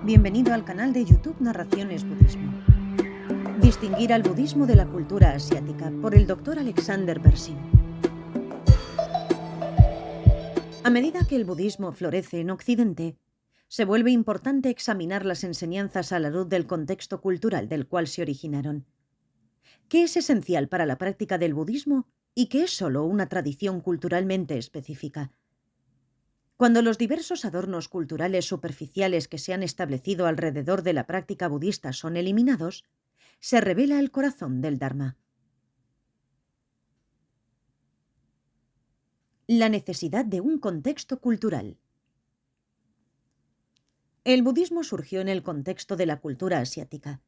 Bienvenido al canal de YouTube Narraciones Budismo. Distinguir al budismo de la cultura asiática, por el Dr. Alexander Berzin. A medida que el budismo florece en Occidente, se vuelve importante examinar las enseñanzas a la luz del contexto cultural del cual se originaron. ¿Qué es esencial para la práctica del budismo y qué es solo una tradición culturalmente específica? Cuando los diversos adornos culturales superficiales que se han establecido alrededor de la práctica budista son eliminados, se revela el corazón del Dharma. La necesidad de un contexto cultural. El budismo surgió en el contexto de la cultura asiática,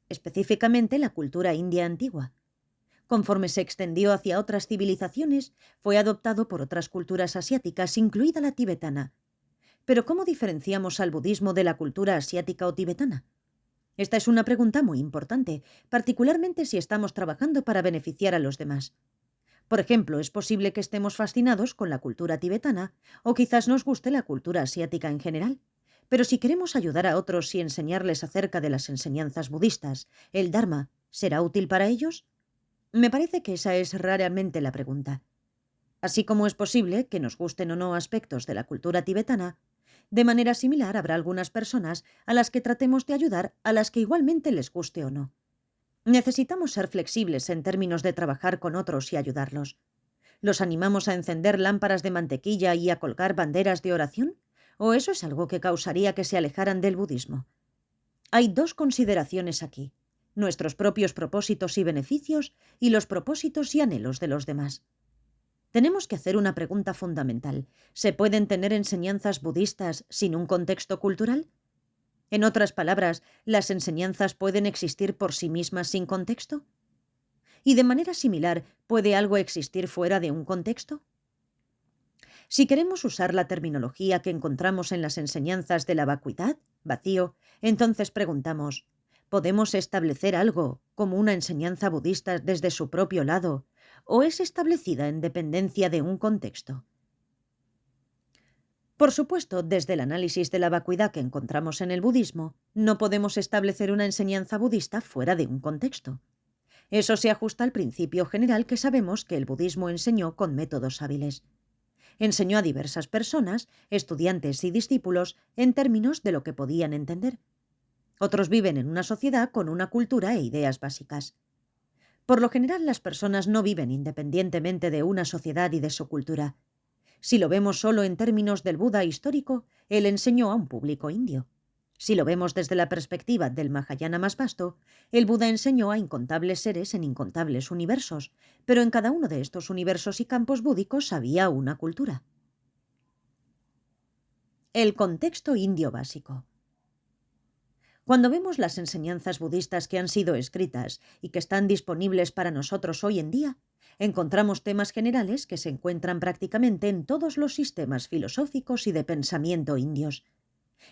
específicamente la cultura india antigua. Conforme se extendió hacia otras civilizaciones, fue adoptado por otras culturas asiáticas, incluida la tibetana. Pero ¿cómo diferenciamos al budismo de la cultura asiática o tibetana? Esta es una pregunta muy importante, particularmente si estamos trabajando para beneficiar a los demás. Por ejemplo, es posible que estemos fascinados con la cultura tibetana, o quizás nos guste la cultura asiática en general. Pero si queremos ayudar a otros y enseñarles acerca de las enseñanzas budistas, ¿el Dharma será útil para ellos? Me parece que esa es realmente la pregunta. Así como es posible que nos gusten o no aspectos de la cultura tibetana, de manera similar habrá algunas personas a las que tratemos de ayudar a las que igualmente les guste o no. Necesitamos ser flexibles en términos de trabajar con otros y ayudarlos. ¿Los animamos a encender lámparas de mantequilla y a colgar banderas de oración? ¿O eso es algo que causaría que se alejaran del budismo? Hay dos consideraciones aquí: nuestros propios propósitos y beneficios y los propósitos y anhelos de los demás. Tenemos que hacer una pregunta fundamental. ¿Se pueden tener enseñanzas budistas sin un contexto cultural? En otras palabras, ¿las enseñanzas pueden existir por sí mismas sin contexto? Y de manera similar, ¿puede algo existir fuera de un contexto? Si queremos usar la terminología que encontramos en las enseñanzas de la vacuidad, vacío, entonces preguntamos: ¿podemos establecer algo como una enseñanza budista desde su propio lado, o es establecida en dependencia de un contexto? Por supuesto, desde el análisis de la vacuidad que encontramos en el budismo, no podemos establecer una enseñanza budista fuera de un contexto. Eso se ajusta al principio general que sabemos que el budismo enseñó con métodos hábiles. Enseñó a diversas personas, estudiantes y discípulos, en términos de lo que podían entender. Otros viven en una sociedad con una cultura e ideas básicas. Por lo general, las personas no viven independientemente de una sociedad y de su cultura. Si lo vemos solo en términos del Buda histórico, él enseñó a un público indio. Si lo vemos desde la perspectiva del Mahayana más vasto, el Buda enseñó a incontables seres en incontables universos, pero en cada uno de estos universos y campos búdicos había una cultura. El contexto indio básico. Cuando vemos las enseñanzas budistas que han sido escritas y que están disponibles para nosotros hoy en día, encontramos temas generales que se encuentran prácticamente en todos los sistemas filosóficos y de pensamiento indios.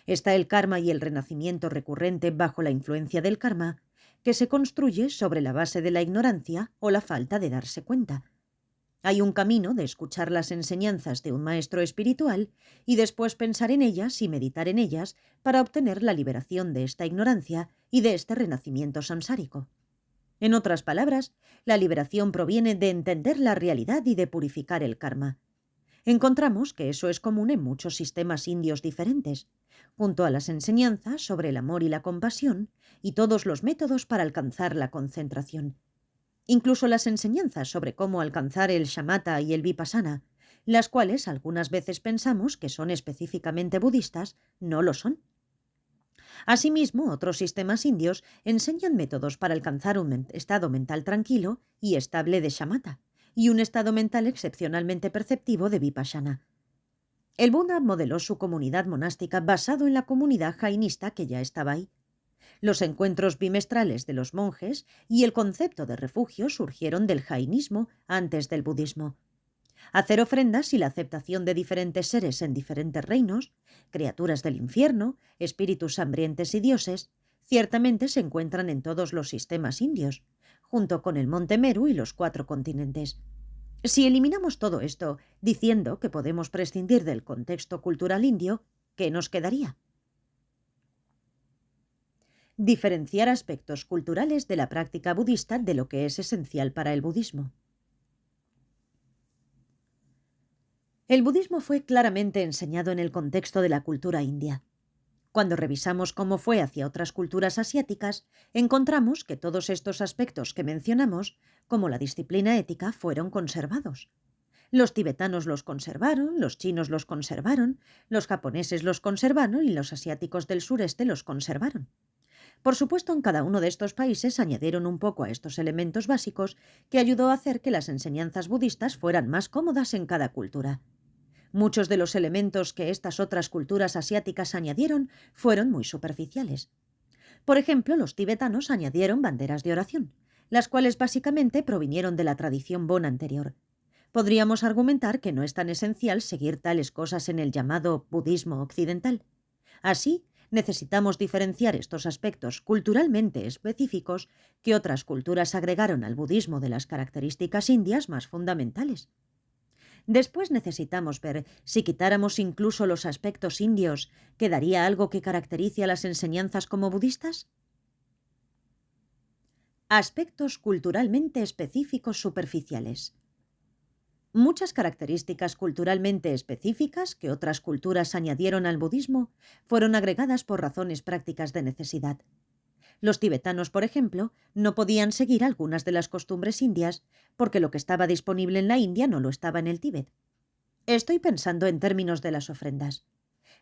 Está el karma y el renacimiento recurrente bajo la influencia del karma, que se construye sobre la base de la ignorancia o la falta de darse cuenta. Hay un camino de escuchar las enseñanzas de un maestro espiritual y después pensar en ellas y meditar en ellas para obtener la liberación de esta ignorancia y de este renacimiento samsárico. En otras palabras, la liberación proviene de entender la realidad y de purificar el karma. Encontramos que eso es común en muchos sistemas indios diferentes, junto a las enseñanzas sobre el amor y la compasión y todos los métodos para alcanzar la concentración. Incluso las enseñanzas sobre cómo alcanzar el shamatha y el vipassana, las cuales algunas veces pensamos que son específicamente budistas, no lo son. Asimismo, otros sistemas indios enseñan métodos para alcanzar un estado mental tranquilo y estable de shamatha y un estado mental excepcionalmente perceptivo de vipassana. El Buda modeló su comunidad monástica basado en la comunidad jainista que ya estaba ahí. Los encuentros bimestrales de los monjes y el concepto de refugio surgieron del jainismo antes del budismo. Hacer ofrendas y la aceptación de diferentes seres en diferentes reinos, criaturas del infierno, espíritus hambrientes y dioses, ciertamente se encuentran en todos los sistemas indios, junto con el monte Meru y los 4 continentes. Si eliminamos todo esto, diciendo que podemos prescindir del contexto cultural indio, ¿qué nos quedaría? Diferenciar aspectos culturales de la práctica budista de lo que es esencial para el budismo. El budismo fue claramente enseñado en el contexto de la cultura india. Cuando revisamos cómo fue hacia otras culturas asiáticas, encontramos que todos estos aspectos que mencionamos, como la disciplina ética, fueron conservados. Los tibetanos los conservaron, los chinos los conservaron, los japoneses los conservaron y los asiáticos del sureste los conservaron. Por supuesto, en cada uno de estos países añadieron un poco a estos elementos básicos que ayudó a hacer que las enseñanzas budistas fueran más cómodas en cada cultura. Muchos de los elementos que estas otras culturas asiáticas añadieron fueron muy superficiales. Por ejemplo, los tibetanos añadieron banderas de oración, las cuales básicamente provinieron de la tradición Bon anterior. Podríamos argumentar que no es tan esencial seguir tales cosas en el llamado budismo occidental. Así, necesitamos diferenciar estos aspectos culturalmente específicos que otras culturas agregaron al budismo de las características indias más fundamentales. Después necesitamos ver si quitáramos incluso los aspectos indios, ¿quedaría algo que caracterice a las enseñanzas como budistas? Aspectos culturalmente específicos superficiales. Muchas características culturalmente específicas que otras culturas añadieron al budismo fueron agregadas por razones prácticas de necesidad. Los tibetanos, por ejemplo, no podían seguir algunas de las costumbres indias porque lo que estaba disponible en la India no lo estaba en el Tíbet. Estoy pensando en términos de las ofrendas.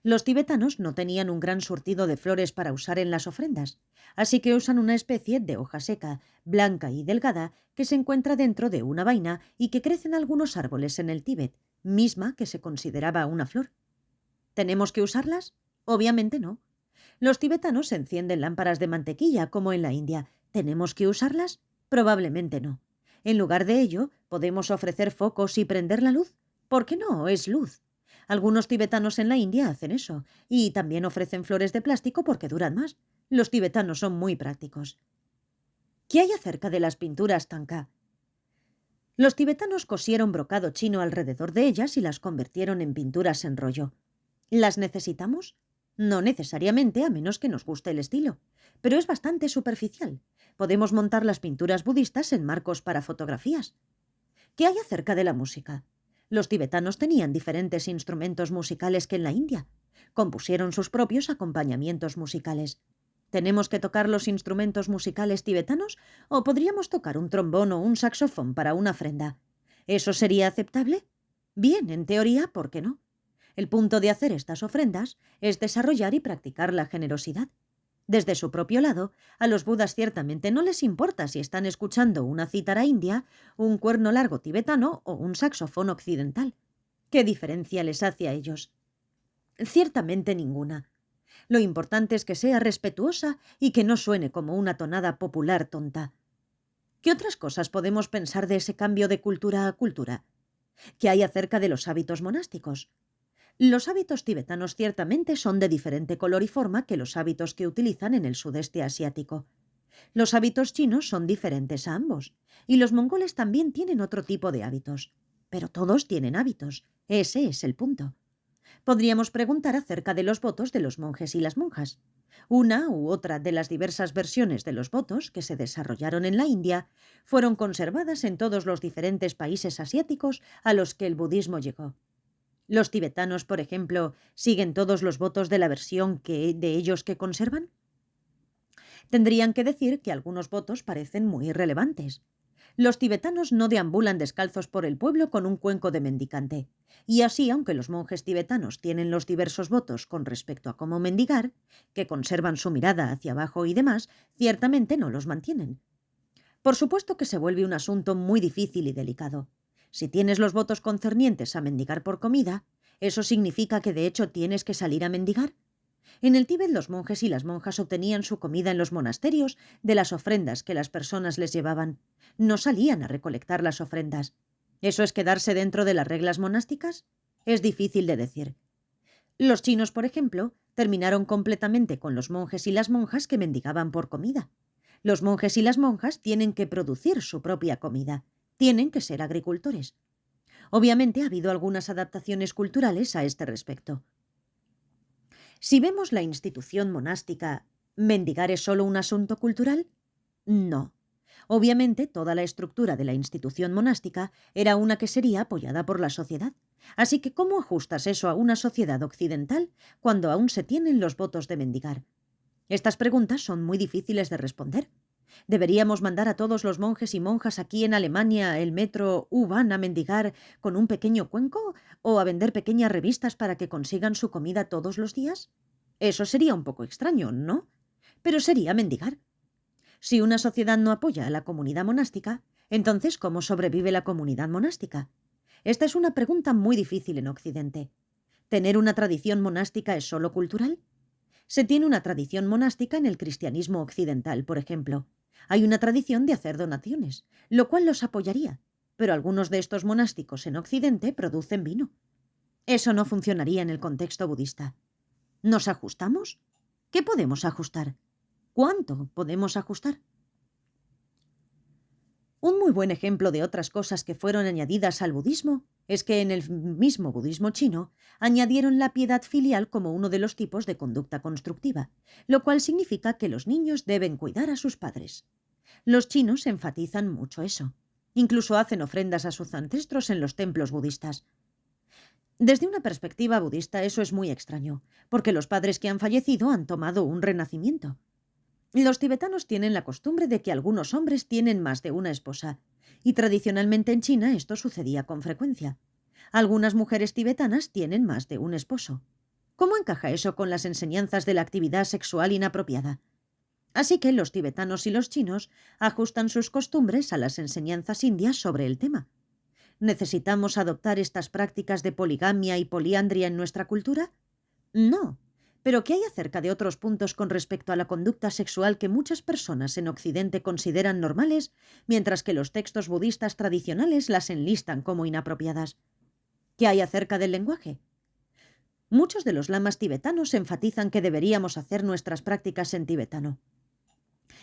Los tibetanos no tenían un gran surtido de flores para usar en las ofrendas, así que usan una especie de hoja seca, blanca y delgada, que se encuentra dentro de una vaina y que crece en algunos árboles en el Tíbet, misma que se consideraba una flor. ¿Tenemos que usarlas? Obviamente no. Los tibetanos encienden lámparas de mantequilla como en la India. ¿Tenemos que usarlas? Probablemente no. En lugar de ello, ¿podemos ofrecer focos y prender la luz? ¿Por qué no? Es luz. Algunos tibetanos en la India hacen eso, y también ofrecen flores de plástico porque duran más. Los tibetanos son muy prácticos. ¿Qué hay acerca de las pinturas tanka? Los tibetanos cosieron brocado chino alrededor de ellas y las convirtieron en pinturas en rollo. ¿Las necesitamos? No necesariamente, a menos que nos guste el estilo, pero es bastante superficial. Podemos montar las pinturas budistas en marcos para fotografías. ¿Qué hay acerca de la música? Los tibetanos tenían diferentes instrumentos musicales que en la India. Compusieron sus propios acompañamientos musicales. ¿Tenemos que tocar los instrumentos musicales tibetanos o podríamos tocar un trombón o un saxofón para una ofrenda? ¿Eso sería aceptable? Bien, en teoría, ¿por qué no? El punto de hacer estas ofrendas es desarrollar y practicar la generosidad. Desde su propio lado, a los budas ciertamente no les importa si están escuchando una cítara india, un cuerno largo tibetano o un saxofón occidental. ¿Qué diferencia les hace a ellos? Ciertamente ninguna. Lo importante es que sea respetuosa y que no suene como una tonada popular tonta. ¿Qué otras cosas podemos pensar de ese cambio de cultura a cultura? ¿Qué hay acerca de los hábitos monásticos? Los hábitos tibetanos ciertamente son de diferente color y forma que los hábitos que utilizan en el sudeste asiático. Los hábitos chinos son diferentes a ambos, y los mongoles también tienen otro tipo de hábitos. Pero todos tienen hábitos. Ese es el punto. Podríamos preguntar acerca de los votos de los monjes y las monjas. Una u otra de las diversas versiones de los votos que se desarrollaron en la India fueron conservadas en todos los diferentes países asiáticos a los que el budismo llegó. ¿Los tibetanos, por ejemplo, siguen todos los votos de la versión de ellos que conservan? Tendrían que decir que algunos votos parecen muy irrelevantes. Los tibetanos no deambulan descalzos por el pueblo con un cuenco de mendicante, y así, aunque los monjes tibetanos tienen los diversos votos con respecto a cómo mendigar, que conservan su mirada hacia abajo y demás, ciertamente no los mantienen. Por supuesto que se vuelve un asunto muy difícil y delicado. Si tienes los votos concernientes a mendigar por comida, ¿eso significa que de hecho tienes que salir a mendigar? En el Tíbet los monjes y las monjas obtenían su comida en los monasterios de las ofrendas que las personas les llevaban. No salían a recolectar las ofrendas. ¿Eso es quedarse dentro de las reglas monásticas? Es difícil de decir. Los chinos, por ejemplo, terminaron completamente con los monjes y las monjas que mendigaban por comida. Los monjes y las monjas tienen que producir su propia comida. Tienen que ser agricultores. Obviamente ha habido algunas adaptaciones culturales a este respecto. Si vemos la institución monástica ¿Mendigar es solo un asunto cultural? No. Obviamente, toda la estructura de la institución monástica era una que sería apoyada por la sociedad. Así que, ¿cómo ajustas eso a una sociedad occidental cuando aún se tienen los votos de mendigar? Estas preguntas son muy difíciles de responder. ¿Deberíamos mandar a todos los monjes y monjas aquí en Alemania el metro U-Bahn a mendigar con un pequeño cuenco o a vender pequeñas revistas para que consigan su comida todos los días? Eso sería un poco extraño, ¿no? Pero sería mendigar. Si una sociedad no apoya a la comunidad monástica, entonces ¿cómo sobrevive la comunidad monástica? Esta es una pregunta muy difícil en Occidente. ¿Tener una tradición monástica es solo cultural? Se tiene una tradición monástica en el cristianismo occidental, por ejemplo. Hay una tradición de hacer donaciones, lo cual los apoyaría, pero algunos de estos monásticos en Occidente producen vino. Eso no funcionaría en el contexto budista. ¿Nos ajustamos? ¿Qué podemos ajustar? ¿Cuánto podemos ajustar? Un muy buen ejemplo de otras cosas que fueron añadidas al budismo es que en el mismo budismo chino añadieron la piedad filial como uno de los tipos de conducta constructiva, lo cual significa que los niños deben cuidar a sus padres. Los chinos enfatizan mucho eso. Incluso hacen ofrendas a sus ancestros en los templos budistas. Desde una perspectiva budista eso es muy extraño, porque los padres que han fallecido han tomado un renacimiento. Los tibetanos tienen la costumbre de que algunos hombres tienen más de una esposa, y tradicionalmente en China esto sucedía con frecuencia. Algunas mujeres tibetanas tienen más de un esposo. ¿Cómo encaja eso con las enseñanzas de la actividad sexual inapropiada? Así que los tibetanos y los chinos ajustan sus costumbres a las enseñanzas indias sobre el tema. ¿Necesitamos adoptar estas prácticas de poligamia y poliandria en nuestra cultura? No. ¿Pero qué hay acerca de otros puntos con respecto a la conducta sexual que muchas personas en Occidente consideran normales, mientras que los textos budistas tradicionales las enlistan como inapropiadas? ¿Qué hay acerca del lenguaje? Muchos de los lamas tibetanos enfatizan que deberíamos hacer nuestras prácticas en tibetano.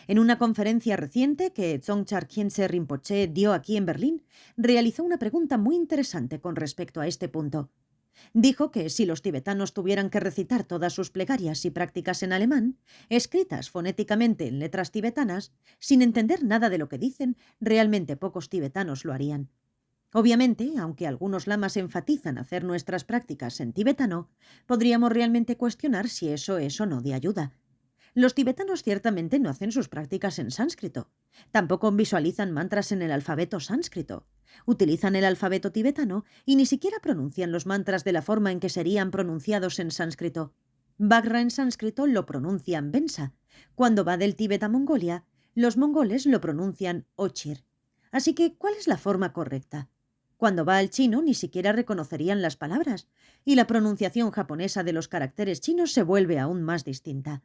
En una conferencia reciente que Dzongchar Khyentse Rinpoche dio aquí en Berlín, realizó una pregunta muy interesante con respecto a este punto. Dijo que si los tibetanos tuvieran que recitar todas sus plegarias y prácticas en alemán, escritas fonéticamente en letras tibetanas, sin entender nada de lo que dicen, realmente pocos tibetanos lo harían. Obviamente, aunque algunos lamas enfatizan hacer nuestras prácticas en tibetano, podríamos realmente cuestionar si eso es o no de ayuda. Los tibetanos ciertamente no hacen sus prácticas en sánscrito. Tampoco visualizan mantras en el alfabeto sánscrito. Utilizan el alfabeto tibetano y ni siquiera pronuncian los mantras de la forma en que serían pronunciados en sánscrito. Bagra en sánscrito lo pronuncian Bensa. Cuando va del Tíbet a Mongolia, los mongoles lo pronuncian Ochir. Así que, ¿cuál es la forma correcta? Cuando va al chino ni siquiera reconocerían las palabras, y la pronunciación japonesa de los caracteres chinos se vuelve aún más distinta.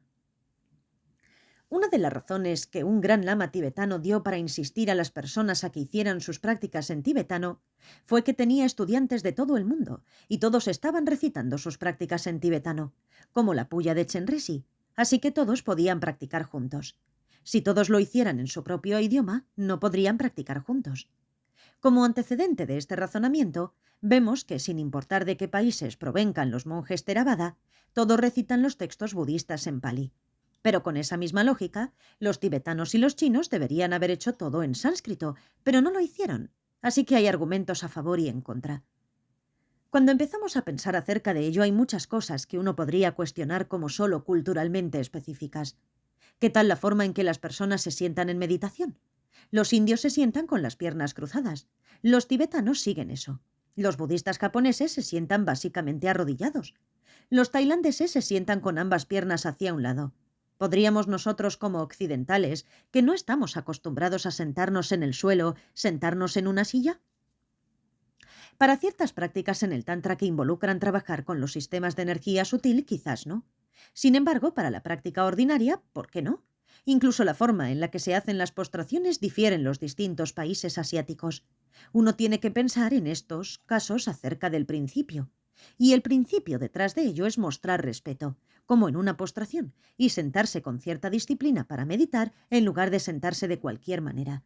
Una de las razones que un gran lama tibetano dio para insistir a las personas a que hicieran sus prácticas en tibetano fue que tenía estudiantes de todo el mundo y todos estaban recitando sus prácticas en tibetano, como la puya de Chenresi, así que todos podían practicar juntos. Si todos lo hicieran en su propio idioma, no podrían practicar juntos. Como antecedente de este razonamiento, vemos que, sin importar de qué países provengan los monjes Theravada, todos recitan los textos budistas en pali. Pero con esa misma lógica, los tibetanos y los chinos deberían haber hecho todo en sánscrito, pero no lo hicieron. Así que hay argumentos a favor y en contra. Cuando empezamos a pensar acerca de ello, hay muchas cosas que uno podría cuestionar como solo culturalmente específicas. ¿Qué tal la forma en que las personas se sientan en meditación? Los indios se sientan con las piernas cruzadas. Los tibetanos siguen eso. Los budistas japoneses se sientan básicamente arrodillados. Los tailandeses se sientan con ambas piernas hacia un lado. ¿Podríamos nosotros, como occidentales, que no estamos acostumbrados a sentarnos en el suelo, sentarnos en una silla? Para ciertas prácticas en el Tantra que involucran trabajar con los sistemas de energía sutil, quizás no. Sin embargo, para la práctica ordinaria, ¿por qué no? Incluso la forma en la que se hacen las postraciones difiere en los distintos países asiáticos. Uno tiene que pensar en estos casos acerca del principio. Y el principio detrás de ello es mostrar respeto, como en una postración, y sentarse con cierta disciplina para meditar en lugar de sentarse de cualquier manera.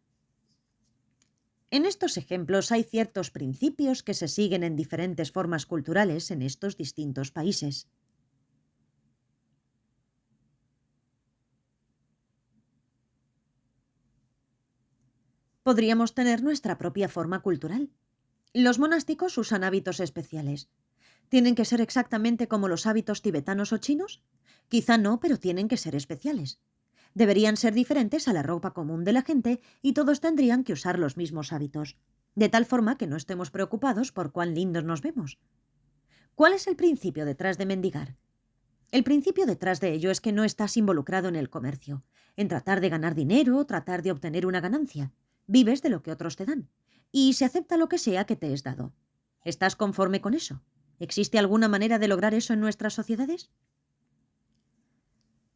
En estos ejemplos hay ciertos principios que se siguen en diferentes formas culturales en estos distintos países. Podríamos tener nuestra propia forma cultural. Los monásticos usan hábitos especiales. ¿Tienen que ser exactamente como los hábitos tibetanos o chinos? Quizá no, pero tienen que ser especiales. Deberían ser diferentes a la ropa común de la gente y todos tendrían que usar los mismos hábitos, de tal forma que no estemos preocupados por cuán lindos nos vemos. ¿Cuál es el principio detrás de mendigar? El principio detrás de ello es que no estás involucrado en el comercio, en tratar de ganar dinero, tratar de obtener una ganancia. Vives de lo que otros te dan, y se acepta lo que sea que te es dado. ¿Estás conforme con eso? ¿Existe alguna manera de lograr eso en nuestras sociedades?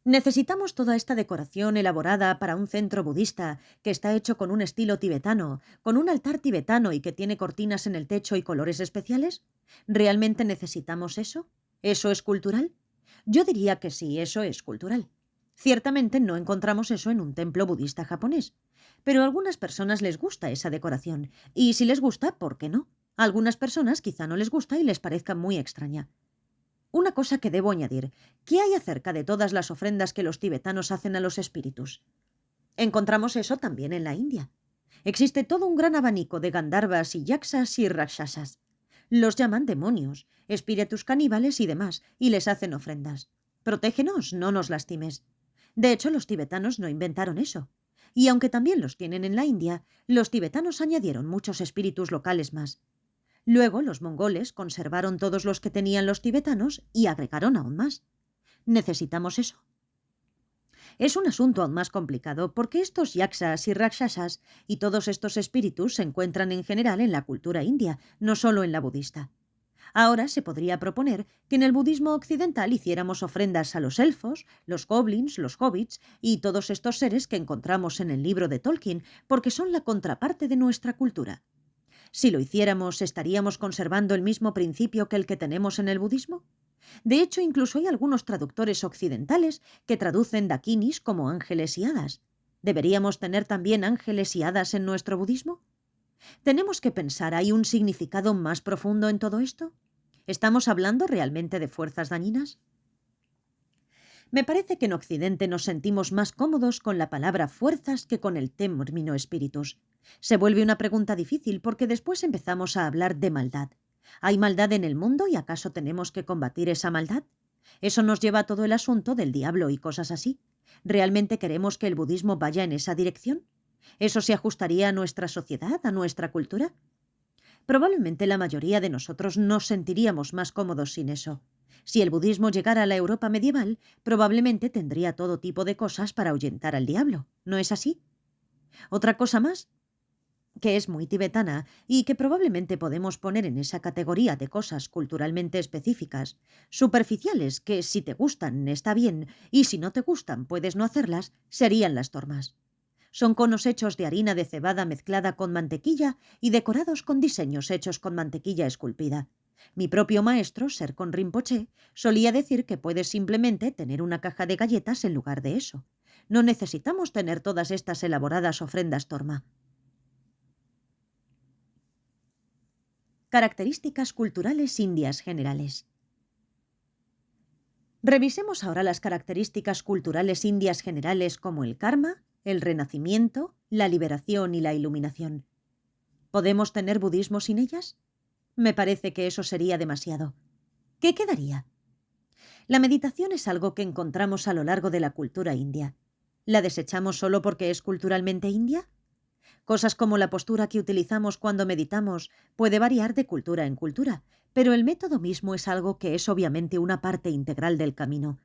¿Necesitamos toda esta decoración elaborada para un centro budista que está hecho con un estilo tibetano, con un altar tibetano y que tiene cortinas en el techo y colores especiales? ¿Realmente necesitamos eso? ¿Eso es cultural? Yo diría que sí, eso es cultural. Ciertamente no encontramos eso en un templo budista japonés, pero a algunas personas les gusta esa decoración, y si les gusta, ¿por qué no? A algunas personas quizá no les gusta y les parezca muy extraña. Una cosa que debo añadir, ¿qué hay acerca de todas las ofrendas que los tibetanos hacen a los espíritus? Encontramos eso también en la India. Existe todo un gran abanico de gandharvas y yakshas y rakshasas. Los llaman demonios, espíritus caníbales y demás, y les hacen ofrendas. Protégenos, no nos lastimes. De hecho, los tibetanos no inventaron eso. Y aunque también los tienen en la India, los tibetanos añadieron muchos espíritus locales más. Luego los mongoles conservaron todos los que tenían los tibetanos y agregaron aún más. ¿Necesitamos eso? Es un asunto aún más complicado porque estos yakshas y rakshasas y todos estos espíritus se encuentran en general en la cultura india, no solo en la budista. Ahora se podría proponer que en el budismo occidental hiciéramos ofrendas a los elfos, los goblins, los hobbits y todos estos seres que encontramos en el libro de Tolkien, porque son la contraparte de nuestra cultura. Si lo hiciéramos, ¿estaríamos conservando el mismo principio que el que tenemos en el budismo? De hecho, incluso hay algunos traductores occidentales que traducen dakinis como ángeles y hadas. ¿Deberíamos tener también ángeles y hadas en nuestro budismo? Tenemos que pensar, ¿hay un significado más profundo en todo esto? ¿Estamos hablando realmente de fuerzas dañinas? Me parece que en Occidente nos sentimos más cómodos con la palabra fuerzas que con el término espíritus. Se vuelve una pregunta difícil porque después empezamos a hablar de maldad. ¿Hay maldad en el mundo y acaso tenemos que combatir esa maldad? Eso nos lleva a todo el asunto del diablo y cosas así. ¿Realmente queremos que el budismo vaya en esa dirección? ¿Eso se ajustaría a nuestra sociedad, a nuestra cultura? Probablemente la mayoría de nosotros nos sentiríamos más cómodos sin eso. Si el budismo llegara a la Europa medieval, probablemente tendría todo tipo de cosas para ahuyentar al diablo. ¿No es así? Otra cosa más, que es muy tibetana y que probablemente podemos poner en esa categoría de cosas culturalmente específicas, superficiales, que si te gustan está bien y si no te gustan puedes no hacerlas, serían las tormas. Son conos hechos de harina de cebada mezclada con mantequilla y decorados con diseños hechos con mantequilla esculpida. Mi propio maestro, Serkon Rinpoche, solía decir que puedes simplemente tener una caja de galletas en lugar de eso. No necesitamos tener todas estas elaboradas ofrendas torma. Características culturales indias generales. Revisemos ahora las características culturales indias generales como el karma, el renacimiento, la liberación y la iluminación. ¿Podemos tener budismo sin ellas? Me parece que eso sería demasiado. ¿Qué quedaría? La meditación es algo que encontramos a lo largo de la cultura india. ¿La desechamos solo porque es culturalmente india? Cosas como la postura que utilizamos cuando meditamos puede variar de cultura en cultura, pero el método mismo es algo que es obviamente una parte integral del camino.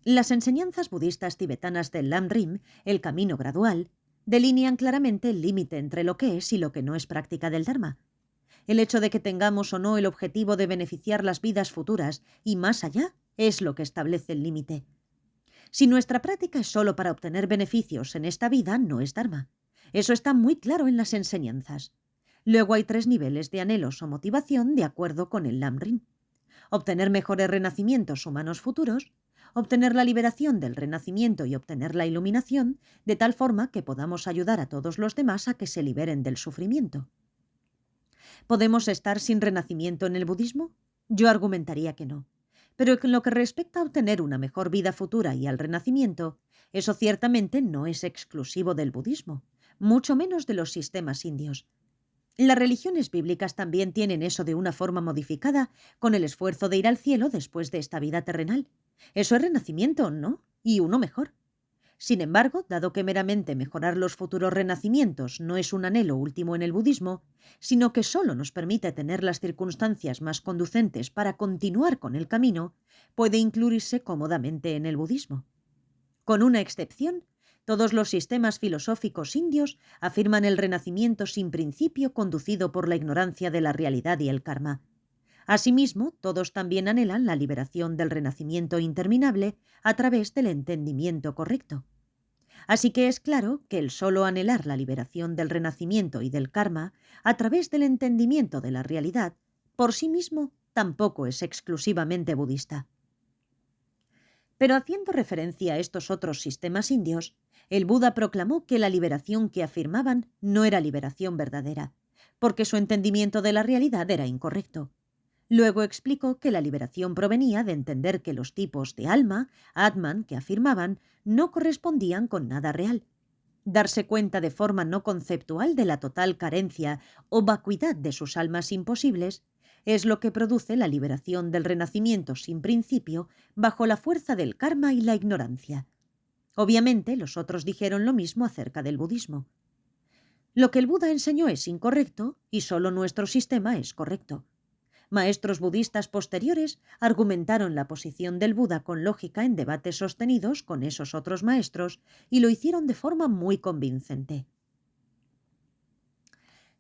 Las enseñanzas budistas tibetanas del Lamrim, el camino gradual, delinean claramente el límite entre lo que es y lo que no es práctica del Dharma. El hecho de que tengamos o no el objetivo de beneficiar las vidas futuras y más allá es lo que establece el límite. Si nuestra práctica es solo para obtener beneficios en esta vida, no es Dharma. Eso está muy claro en las enseñanzas. Luego hay 3 niveles de anhelos o motivación de acuerdo con el Lamrim. Obtener mejores renacimientos humanos futuros, obtener la liberación del renacimiento y obtener la iluminación, de tal forma que podamos ayudar a todos los demás a que se liberen del sufrimiento. ¿Podemos estar sin renacimiento en el budismo? Yo argumentaría que no. Pero en lo que respecta a obtener una mejor vida futura y al renacimiento, eso ciertamente no es exclusivo del budismo. mucho menos de los sistemas indios. Las religiones bíblicas también tienen eso de una forma modificada, con el esfuerzo de ir al cielo después de esta vida terrenal. Eso es renacimiento, ¿no? Y uno mejor. Sin embargo, dado que meramente mejorar los futuros renacimientos no es un anhelo último en el budismo, sino que solo nos permite tener las circunstancias más conducentes para continuar con el camino, puede incluirse cómodamente en el budismo. Con una excepción, todos los sistemas filosóficos indios afirman el renacimiento sin principio conducido por la ignorancia de la realidad y el karma. Asimismo, todos también anhelan la liberación del renacimiento interminable a través del entendimiento correcto. Así que es claro que el solo anhelar la liberación del renacimiento y del karma a través del entendimiento de la realidad, por sí mismo, tampoco es exclusivamente budista. Pero haciendo referencia a estos otros sistemas indios, el Buda proclamó que la liberación que afirmaban no era liberación verdadera, porque su entendimiento de la realidad era incorrecto. Luego explicó que la liberación provenía de entender que los tipos de alma, Atman, que afirmaban, no correspondían con nada real. Darse cuenta de forma no conceptual de la total carencia o vacuidad de sus almas imposibles es lo que produce la liberación del renacimiento sin principio bajo la fuerza del karma y la ignorancia. Obviamente, los otros dijeron lo mismo acerca del budismo. Lo que el Buda enseñó es incorrecto y solo nuestro sistema es correcto. Maestros budistas posteriores argumentaron la posición del Buda con lógica en debates sostenidos con esos otros maestros y lo hicieron de forma muy convincente.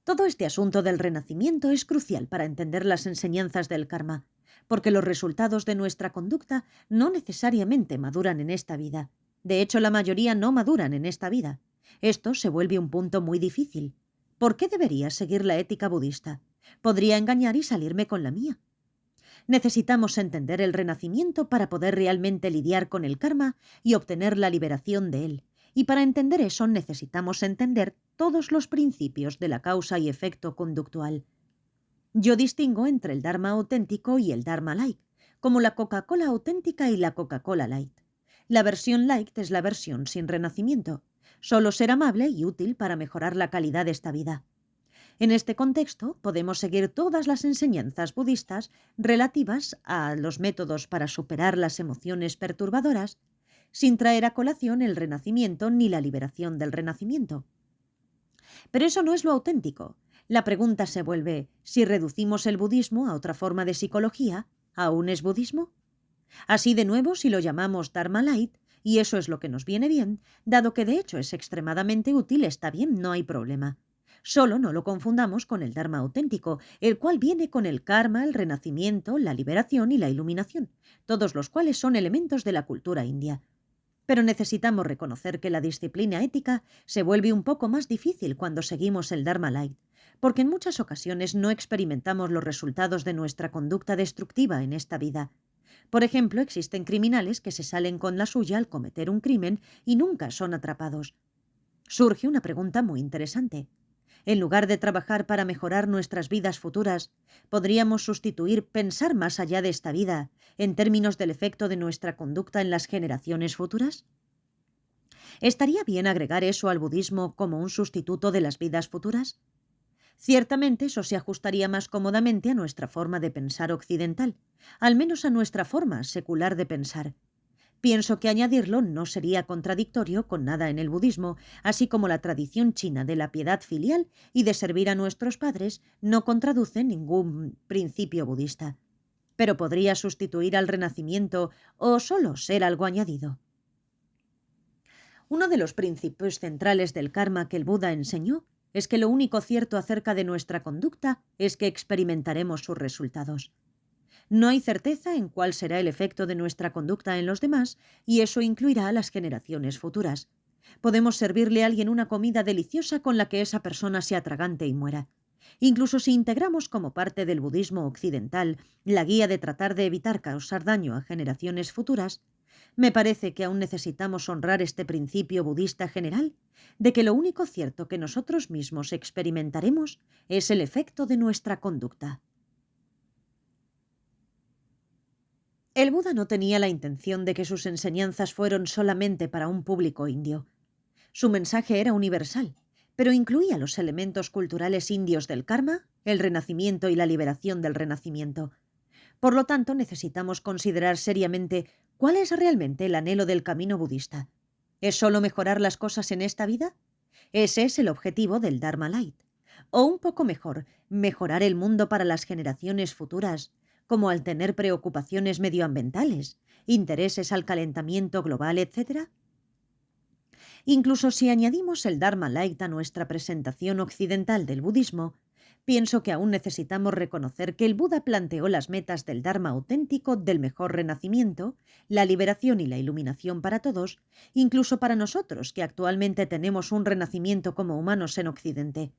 Todo este asunto del renacimiento es crucial para entender las enseñanzas del karma, porque los resultados de nuestra conducta no necesariamente maduran en esta vida. De hecho, la mayoría no maduran en esta vida. Esto se vuelve un punto muy difícil. ¿Por qué debería seguir la ética budista? Podría engañar y salirme con la mía. Necesitamos entender el renacimiento para poder realmente lidiar con el karma y obtener la liberación de él. Y para entender eso necesitamos entender todos los principios de la causa y efecto conductual. Yo distingo entre el Dharma auténtico y el Dharma light, como la Coca-Cola auténtica y la Coca-Cola light. La versión light es la versión sin renacimiento. Solo ser amable y útil para mejorar la calidad de esta vida. En este contexto, podemos seguir todas las enseñanzas budistas relativas a los métodos para superar las emociones perturbadoras, sin traer a colación el renacimiento ni la liberación del renacimiento. Pero eso no es lo auténtico. La pregunta se vuelve, si reducimos el budismo a otra forma de psicología, ¿aún es budismo? Así de nuevo, si lo llamamos Dharma Light, y eso es lo que nos viene bien, dado que de hecho es extremadamente útil, está bien, no hay problema. Solo no lo confundamos con el Dharma auténtico, el cual viene con el karma, el renacimiento, la liberación y la iluminación, todos los cuales son elementos de la cultura india. Pero necesitamos reconocer que la disciplina ética se vuelve un poco más difícil cuando seguimos el Dharma Light, porque en muchas ocasiones no experimentamos los resultados de nuestra conducta destructiva en esta vida. Por ejemplo, existen criminales que se salen con la suya al cometer un crimen y nunca son atrapados. Surge una pregunta muy interesante. En lugar de trabajar para mejorar nuestras vidas futuras, ¿podríamos sustituir pensar más allá de esta vida en términos del efecto de nuestra conducta en las generaciones futuras? ¿Estaría bien agregar eso al budismo como un sustituto de las vidas futuras? Ciertamente eso se ajustaría más cómodamente a nuestra forma de pensar occidental, al menos a nuestra forma secular de pensar. Pienso que añadirlo no sería contradictorio con nada en el budismo, así como la tradición china de la piedad filial y de servir a nuestros padres no contraduce ningún principio budista. Pero podría sustituir al renacimiento o solo ser algo añadido. Uno de los principios centrales del karma que el Buda enseñó es que lo único cierto acerca de nuestra conducta es que experimentaremos sus resultados. No hay certeza en cuál será el efecto de nuestra conducta en los demás, y eso incluirá a las generaciones futuras. Podemos servirle a alguien una comida deliciosa con la que esa persona se atragante y muera. Incluso si integramos como parte del budismo occidental la guía de tratar de evitar causar daño a generaciones futuras, me parece que aún necesitamos honrar este principio budista general de que lo único cierto que nosotros mismos experimentaremos es el efecto de nuestra conducta. El Buda no tenía la intención de que sus enseñanzas fueran solamente para un público indio. Su mensaje era universal, pero incluía los elementos culturales indios del karma, el renacimiento y la liberación del renacimiento. Por lo tanto, necesitamos considerar seriamente cuál es realmente el anhelo del camino budista. ¿Es solo mejorar las cosas en esta vida? Ese es el objetivo del Dharma Light. O un poco mejor, mejorar el mundo para las generaciones futuras, como al tener preocupaciones medioambientales, intereses al calentamiento global, etc. Incluso si añadimos el Dharma Light a nuestra presentación occidental del budismo, pienso que aún necesitamos reconocer que el Buda planteó las metas del Dharma auténtico del mejor renacimiento, la liberación y la iluminación para todos, incluso para nosotros que actualmente tenemos un renacimiento como humanos en Occidente.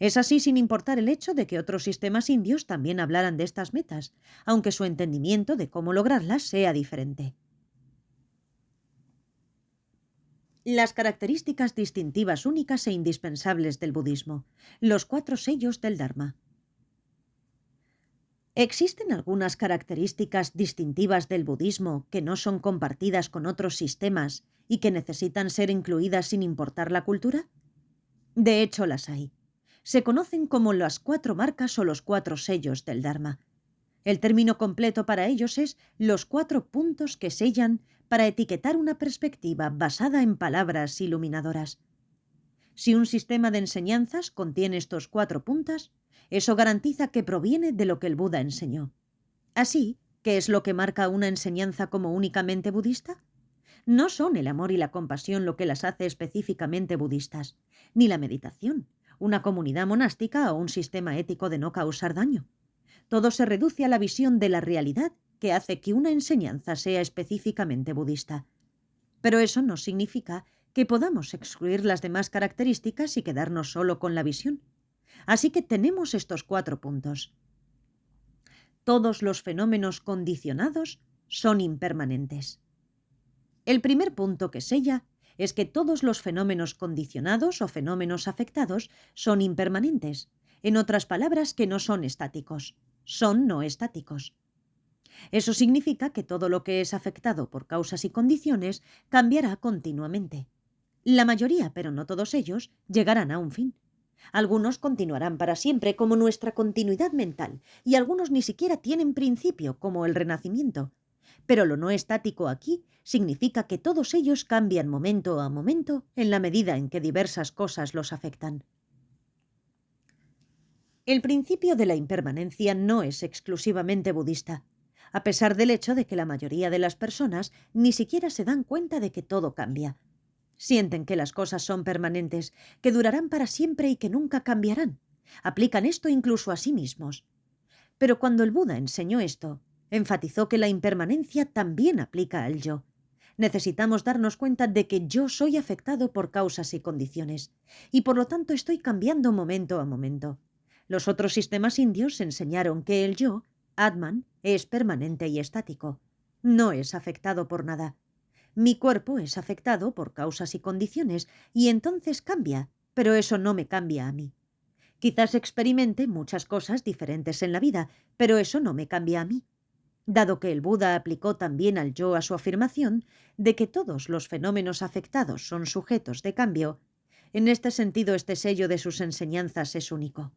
Es así sin importar el hecho de que otros sistemas indios también hablaran de estas metas, aunque su entendimiento de cómo lograrlas sea diferente. Las características distintivas únicas e indispensables del budismo. Los 4 sellos del Dharma. ¿Existen algunas características distintivas del budismo que no son compartidas con otros sistemas y que necesitan ser incluidas sin importar la cultura? De hecho, las hay. Se conocen como las 4 marcas o los 4 sellos del Dharma. El término completo para ellos es los 4 puntos que sellan para etiquetar una perspectiva basada en palabras iluminadoras. Si un sistema de enseñanzas contiene estos 4 puntos, eso garantiza que proviene de lo que el Buda enseñó. Así, ¿qué es lo que marca una enseñanza como únicamente budista? No son el amor y la compasión lo que las hace específicamente budistas, ni la meditación, una comunidad monástica o un sistema ético de no causar daño. Todo se reduce a la visión de la realidad que hace que una enseñanza sea específicamente budista. Pero eso no significa que podamos excluir las demás características y quedarnos solo con la visión. Así que tenemos estos 4 puntos. Todos los fenómenos condicionados son impermanentes. El primer punto que sella es que todos los fenómenos condicionados o fenómenos afectados son impermanentes, en otras palabras, que no son estáticos, son no estáticos. Eso significa que todo lo que es afectado por causas y condiciones cambiará continuamente. La mayoría, pero no todos ellos, llegarán a un fin. Algunos continuarán para siempre, como nuestra continuidad mental, y algunos ni siquiera tienen principio, como el renacimiento. Pero lo no estático aquí significa que todos ellos cambian momento a momento en la medida en que diversas cosas los afectan. El principio de la impermanencia no es exclusivamente budista, a pesar del hecho de que la mayoría de las personas ni siquiera se dan cuenta de que todo cambia. Sienten que las cosas son permanentes, que durarán para siempre y que nunca cambiarán. Aplican esto incluso a sí mismos. Pero cuando el Buda enseñó esto, enfatizó que la impermanencia también aplica al yo. Necesitamos darnos cuenta de que yo soy afectado por causas y condiciones, y por lo tanto estoy cambiando momento a momento. Los otros sistemas indios enseñaron que el yo, Atman, es permanente y estático. No es afectado por nada. Mi cuerpo es afectado por causas y condiciones, y entonces cambia, pero eso no me cambia a mí. Quizás experimente muchas cosas diferentes en la vida, pero eso no me cambia a mí. Dado que el Buda aplicó también al yo a su afirmación de que todos los fenómenos afectados son sujetos de cambio, en este sentido este sello de sus enseñanzas es único.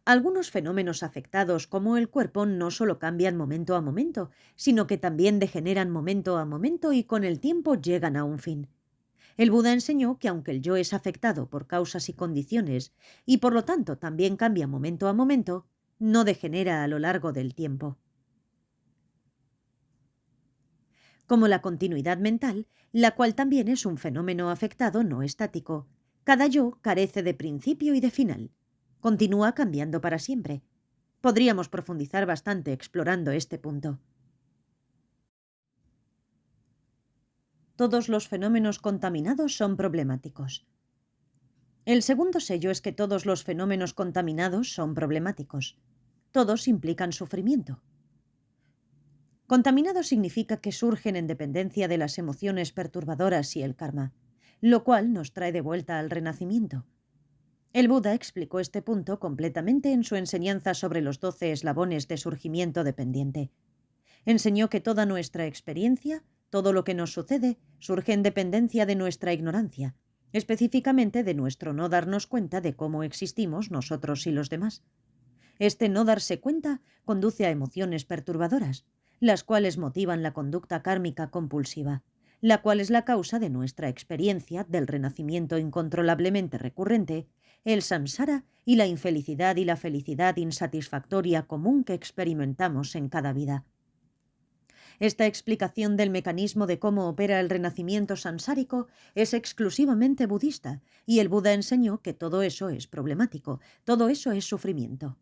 Algunos fenómenos afectados, como el cuerpo, no solo cambian momento a momento, sino que también degeneran momento a momento y con el tiempo llegan a un fin. El Buda enseñó que aunque el yo es afectado por causas y condiciones, y por lo tanto también cambia momento a momento, no degenera a lo largo del tiempo. Como la continuidad mental, la cual también es un fenómeno afectado no estático. Cada yo carece de principio y de final. Continúa cambiando para siempre. Podríamos profundizar bastante explorando este punto. Todos los fenómenos contaminados son problemáticos. El segundo sello es que todos los fenómenos contaminados son problemáticos. Todos implican sufrimiento. Contaminado significa que surgen en dependencia de las emociones perturbadoras y el karma, lo cual nos trae de vuelta al renacimiento. El Buda explicó este punto completamente en su enseñanza sobre los 12 eslabones de surgimiento dependiente. Enseñó que toda nuestra experiencia Todo lo que nos sucede surge en dependencia de nuestra ignorancia, específicamente de nuestro no darnos cuenta de cómo existimos nosotros y los demás. Este no darse cuenta conduce a emociones perturbadoras, las cuales motivan la conducta kármica compulsiva, la cual es la causa de nuestra experiencia del renacimiento incontrolablemente recurrente, el samsara y la infelicidad y la felicidad insatisfactoria común que experimentamos en cada vida. Esta explicación del mecanismo de cómo opera el renacimiento samsárico es exclusivamente budista, y el Buda enseñó que todo eso es problemático, todo eso es sufrimiento.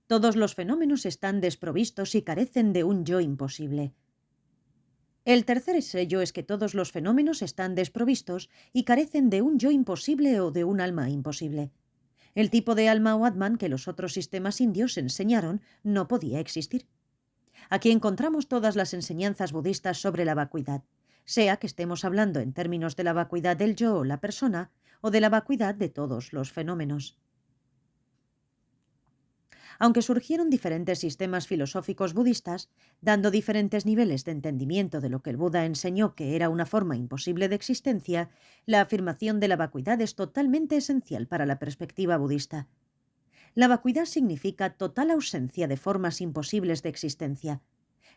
Todos los fenómenos están desprovistos y carecen de un yo imposible. El tercer sello es que todos los fenómenos están desprovistos y carecen de un yo imposible o de un alma imposible. El tipo de alma o atman que los otros sistemas indios enseñaron no podía existir. Aquí encontramos todas las enseñanzas budistas sobre la vacuidad, sea que estemos hablando en términos de la vacuidad del yo o la persona, o de la vacuidad de todos los fenómenos. Aunque surgieron diferentes sistemas filosóficos budistas, dando diferentes niveles de entendimiento de lo que el Buda enseñó que era una forma imposible de existencia, la afirmación de la vacuidad es totalmente esencial para la perspectiva budista. La vacuidad significa total ausencia de formas imposibles de existencia.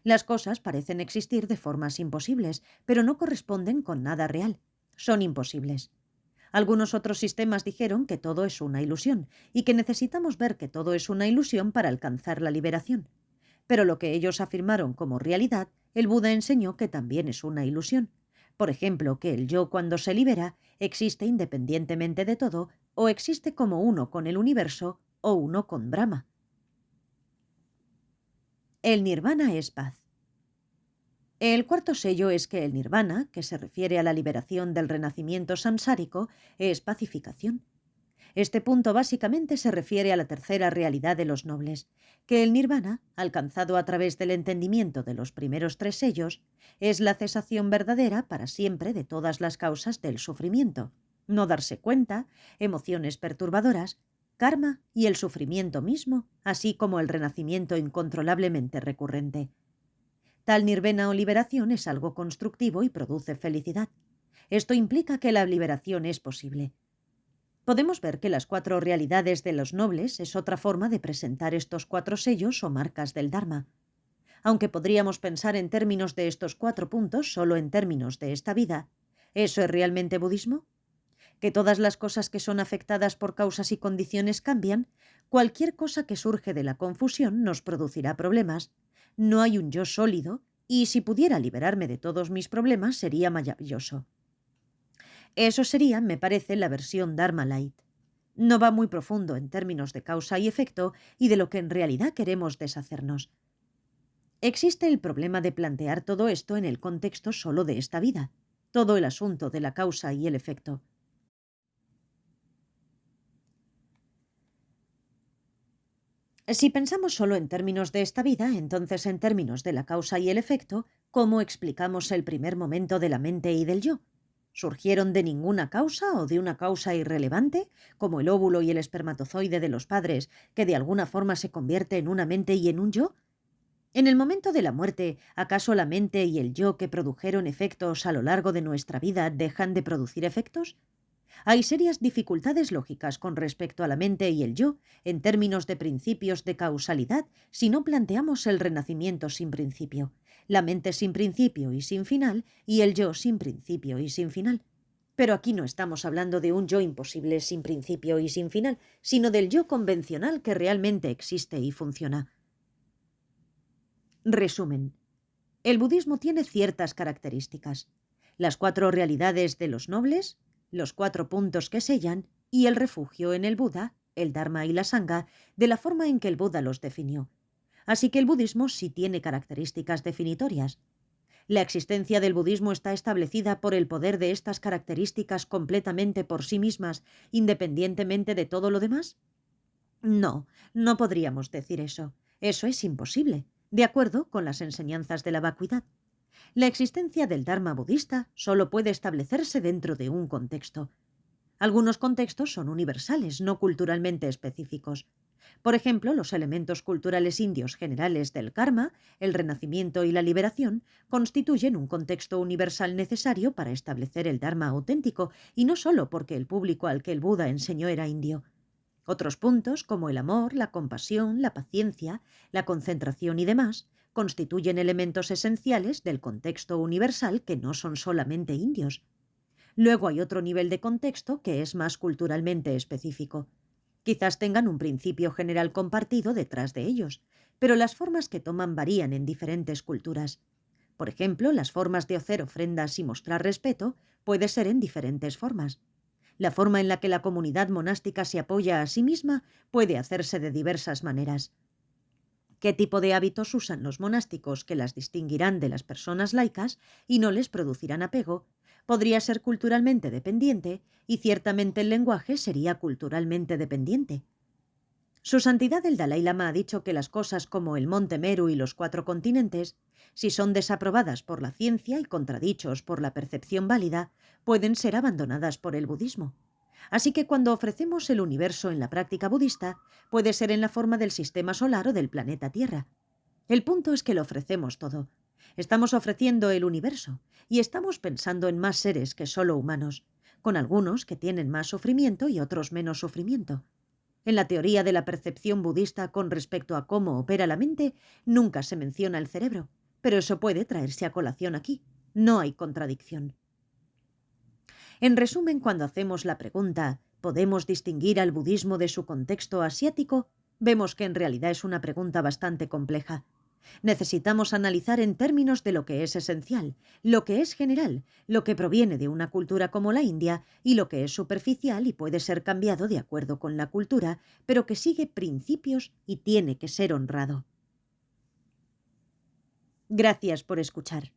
Las cosas parecen existir de formas imposibles, pero no corresponden con nada real. Son imposibles. Algunos otros sistemas dijeron que todo es una ilusión y que necesitamos ver que todo es una ilusión para alcanzar la liberación. Pero lo que ellos afirmaron como realidad, el Buda enseñó que también es una ilusión. Por ejemplo, que el yo cuando se libera existe independientemente de todo o existe como uno con el universo o uno con Brahma. El nirvana es paz. El cuarto sello es que el nirvana, que se refiere a la liberación del renacimiento samsárico, es pacificación. Este punto básicamente se refiere a la tercera realidad de los nobles, que el nirvana, alcanzado a través del entendimiento de los primeros tres sellos, es la cesación verdadera para siempre de todas las causas del sufrimiento, no darse cuenta, emociones perturbadoras, karma y el sufrimiento mismo, así como el renacimiento incontrolablemente recurrente. Tal nirvana o liberación es algo constructivo y produce felicidad. Esto implica que la liberación es posible. Podemos ver que las cuatro realidades de los nobles es otra forma de presentar estos cuatro sellos o marcas del Dharma. Aunque podríamos pensar en términos de estos 4 puntos solo en términos de esta vida, ¿eso es realmente budismo? Que todas las cosas que son afectadas por causas y condiciones cambian, cualquier cosa que surge de la confusión nos producirá problemas. No hay un yo sólido, y si pudiera liberarme de todos mis problemas sería maravilloso. Eso sería, me parece, la versión Dharma Light. No va muy profundo en términos de causa y efecto y de lo que en realidad queremos deshacernos. Existe el problema de plantear todo esto en el contexto solo de esta vida, todo el asunto de la causa y el efecto. Si pensamos solo en términos de esta vida, entonces en términos de la causa y el efecto, ¿cómo explicamos el primer momento de la mente y del yo? ¿Surgieron de ninguna causa o de una causa irrelevante, como el óvulo y el espermatozoide de los padres, que de alguna forma se convierte en una mente y en un yo? En el momento de la muerte, ¿acaso la mente y el yo que produjeron efectos a lo largo de nuestra vida dejan de producir efectos? Hay serias dificultades lógicas con respecto a la mente y el yo en términos de principios de causalidad si no planteamos el renacimiento sin principio, la mente sin principio y sin final y el yo sin principio y sin final. Pero aquí no estamos hablando de un yo imposible sin principio y sin final, sino del yo convencional que realmente existe y funciona. Resumen. El budismo tiene ciertas características. Las 4 realidades de los nobles, los 4 puntos que sellan y el refugio en el Buda, el Dharma y la Sangha, de la forma en que el Buda los definió. Así que el budismo sí tiene características definitorias. ¿La existencia del budismo está establecida por el poder de estas características completamente por sí mismas, independientemente de todo lo demás? No, no podríamos decir eso. Eso es imposible, de acuerdo con las enseñanzas de la vacuidad. La existencia del Dharma budista solo puede establecerse dentro de un contexto. Algunos contextos son universales, no culturalmente específicos. Por ejemplo, los elementos culturales indios generales del karma, el renacimiento y la liberación constituyen un contexto universal necesario para establecer el Dharma auténtico, y no solo porque el público al que el Buda enseñó era indio. Otros puntos, como el amor, la compasión, la paciencia, la concentración y demás, constituyen elementos esenciales del contexto universal que no son solamente indios. Luego hay otro nivel de contexto que es más culturalmente específico. Quizás tengan un principio general compartido detrás de ellos, pero las formas que toman varían en diferentes culturas. Por ejemplo, las formas de hacer ofrendas y mostrar respeto puede ser en diferentes formas. La forma en la que la comunidad monástica se apoya a sí misma puede hacerse de diversas maneras. ¿Qué tipo de hábitos usan los monásticos que las distinguirán de las personas laicas y no les producirán apego? Podría ser culturalmente dependiente, y ciertamente el lenguaje sería culturalmente dependiente. Su Santidad el Dalai Lama ha dicho que las cosas como el Monte Meru y los 4 continentes, si son desaprobadas por la ciencia y contradichos por la percepción válida, pueden ser abandonadas por el budismo. Así que cuando ofrecemos el universo en la práctica budista, puede ser en la forma del sistema solar o del planeta Tierra. El punto es que lo ofrecemos todo. Estamos ofreciendo el universo y estamos pensando en más seres que solo humanos, con algunos que tienen más sufrimiento y otros menos sufrimiento. En la teoría de la percepción budista con respecto a cómo opera la mente, nunca se menciona el cerebro, pero eso puede traerse a colación aquí. No hay contradicción. En resumen, cuando hacemos la pregunta ¿podemos distinguir al budismo de su contexto asiático?, vemos que en realidad es una pregunta bastante compleja. Necesitamos analizar en términos de lo que es esencial, lo que es general, lo que proviene de una cultura como la India y lo que es superficial y puede ser cambiado de acuerdo con la cultura, pero que sigue principios y tiene que ser honrado. Gracias por escuchar.